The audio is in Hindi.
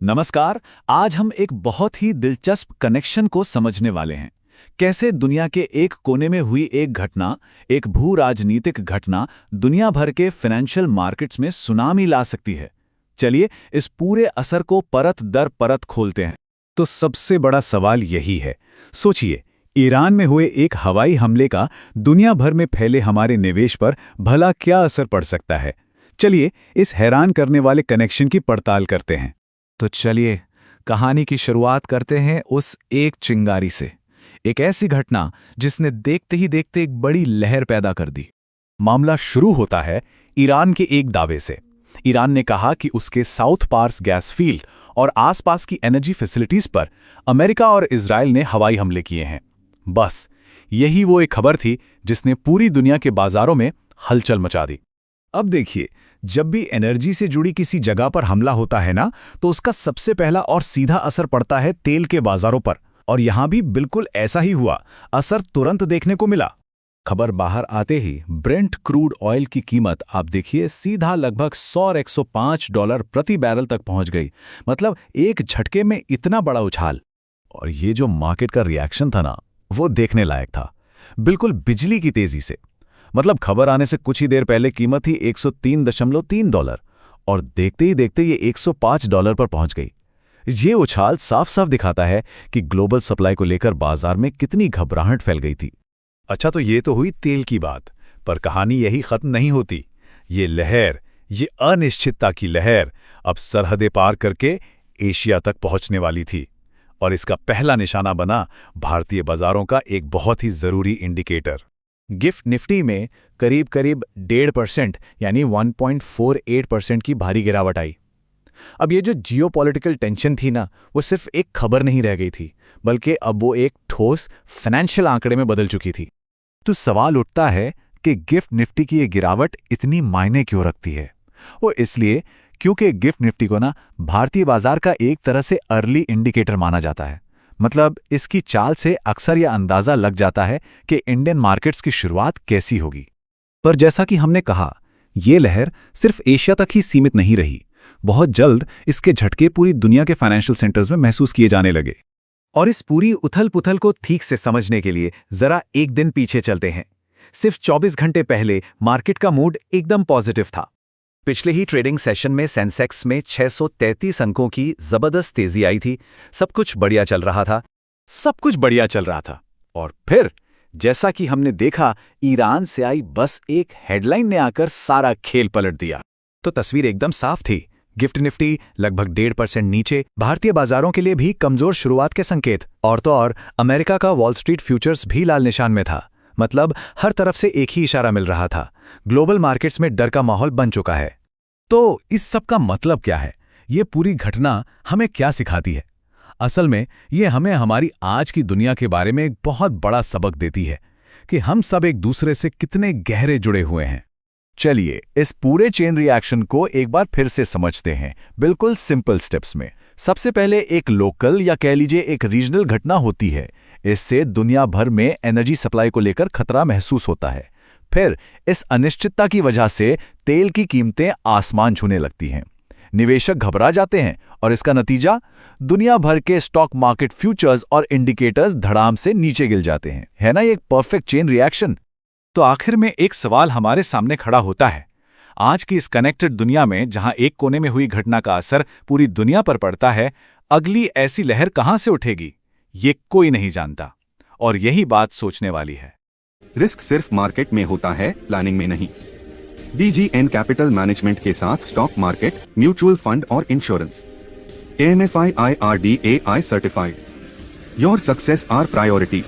नमस्कार। आज हम एक बहुत ही दिलचस्प कनेक्शन को समझने वाले हैं। कैसे दुनिया के एक कोने में हुई एक घटना, एक भू राजनीतिक घटना, दुनिया भर के फाइनेंशियल मार्केट्स में सुनामी ला सकती है। चलिए इस पूरे असर को परत दर परत खोलते हैं। तो सबसे बड़ा सवाल यही है। सोचिए, ईरान में हुए एक हवाई हमले का दुनिया भर में फैले हमारे निवेश पर भला क्या असर पड़ सकता है। चलिए इस हैरान करने वाले कनेक्शन की पड़ताल करते हैं। तो चलिए कहानी की शुरुआत करते हैं उस एक चिंगारी से, एक ऐसी घटना जिसने देखते ही देखते एक बड़ी लहर पैदा कर दी। मामला शुरू होता है ईरान के एक दावे से। ईरान ने कहा कि उसके साउथ पार्स गैस फील्ड और आसपास की एनर्जी फैसिलिटीज पर अमेरिका और इजराइल ने हवाई हमले किए हैं। बस यही वो एक खबर थी जिसने पूरी दुनिया के बाजारों में हलचल मचा दी। अब देखिए, जब भी एनर्जी से जुड़ी किसी जगह पर हमला होता है ना, तो उसका सबसे पहला और सीधा असर पड़ता है तेल के बाजारों पर। और यहां भी बिल्कुल ऐसा ही हुआ। असर तुरंत देखने को मिला। खबर बाहर आते ही ब्रेंट क्रूड ऑयल की कीमत आप देखिए सीधा लगभग $105 प्रति बैरल तक पहुंच गई। मतलब एक झटके में इतना बड़ा उछाल। और ये जो मार्केट का रिएक्शन था ना, वो देखने लायक था। बिल्कुल बिजली की तेजी से। मतलब खबर आने से कुछ ही देर पहले कीमत थी $103.3 और देखते ही देखते ये $105 पर पहुंच गई। ये उछाल साफ साफ दिखाता है कि ग्लोबल सप्लाई को लेकर बाजार में कितनी घबराहट फैल गई थी। अच्छा, तो ये तो हुई तेल की बात, पर कहानी यही खत्म नहीं होती। ये लहर, ये अनिश्चितता की लहर अब सरहदें पार करके एशिया तक पहुंचने वाली थी। और इसका पहला निशाना बना भारतीय बाजारों का एक बहुत ही जरूरी इंडिकेटर। गिफ्ट निफ्टी में करीब 1.5% यानी 1.48% की भारी गिरावट आई। अब ये जो जियोपॉलिटिकल टेंशन थी ना, वो सिर्फ एक खबर नहीं रह गई थी, बल्कि अब वो एक ठोस फाइनेंशियल आंकड़े में बदल चुकी थी। तो सवाल उठता है कि गिफ्ट निफ्टी की ये गिरावट इतनी मायने क्यों रखती है। वो इसलिए क्योंकि गिफ्ट निफ्टी को ना भारतीय बाजार का एक तरह से अर्ली इंडिकेटर माना जाता है। मतलब इसकी चाल से अक्सर यह अंदाजा लग जाता है कि इंडियन मार्केट्स की शुरुआत कैसी होगी। पर जैसा कि हमने कहा, ये लहर सिर्फ एशिया तक ही सीमित नहीं रही। बहुत जल्द इसके झटके पूरी दुनिया के फाइनेंशियल सेंटर्स में महसूस किए जाने लगे। और इस पूरी उथल पुथल को ठीक से समझने के लिए जरा एक दिन पीछे चलते हैं। सिर्फ 24 घंटे पहले मार्केट का मूड एकदम पॉजिटिव था। पिछले ही ट्रेडिंग सेशन में सेंसेक्स में 633 अंकों की जबरदस्त तेजी आई थी। सब कुछ बढ़िया चल रहा था। और फिर जैसा कि हमने देखा, ईरान से आई बस एक हेडलाइन ने आकर सारा खेल पलट दिया। तो तस्वीर एकदम साफ थी। गिफ्ट निफ्टी लगभग 1.5% नीचे, भारतीय बाजारों के लिए भी कमजोर शुरुआत के संकेत। और तो और अमेरिका का वॉल स्ट्रीट फ्यूचर्स भी लाल निशान में था। मतलब हर तरफ से एक ही इशारा मिल रहा था, ग्लोबल मार्केट्स में डर का माहौल बन चुका है। तो इस सब का मतलब क्या है? ये पूरी घटना हमें क्या सिखाती है? असल में ये हमें हमारी आज की दुनिया के बारे में एक बहुत बड़ा सबक देती है कि हम सब एक दूसरे से कितने गहरे जुड़े हुए हैं। चलिए इस पूरे चेन रिएक्शन को एक बार फिर से समझते हैं, बिल्कुल सिंपल स्टेप्स में। सबसे पहले एक लोकल या कह लीजिए एक रीजनल घटना होती है। इससे दुनिया भर में एनर्जी सप्लाई को लेकर खतरा महसूस होता है। फिर इस अनिश्चितता की वजह से तेल की कीमतें आसमान छूने लगती हैं। निवेशक घबरा जाते हैं और इसका नतीजा दुनिया भर के स्टॉक मार्केट फ्यूचर्स और इंडिकेटर्स धड़ाम से नीचे गिर जाते हैं। है ना ये एक परफेक्ट चेन रिएक्शन? तो आखिर में एक सवाल हमारे सामने खड़ा होता है। आज की इस कनेक्टेड दुनिया में जहां एक कोने में हुई घटना का असर पूरी दुनिया पर पड़ता है, अगली ऐसी लहर कहां से उठेगी ये कोई नहीं जानता। और यही बात सोचने वाली है। रिस्क सिर्फ मार्केट में होता है, प्लानिंग में नहीं। DGN कैपिटल मैनेजमेंट के साथ स्टॉक मार्केट, म्यूचुअल फंड और insurance. AMFI IRDAI certified. Your success are priority.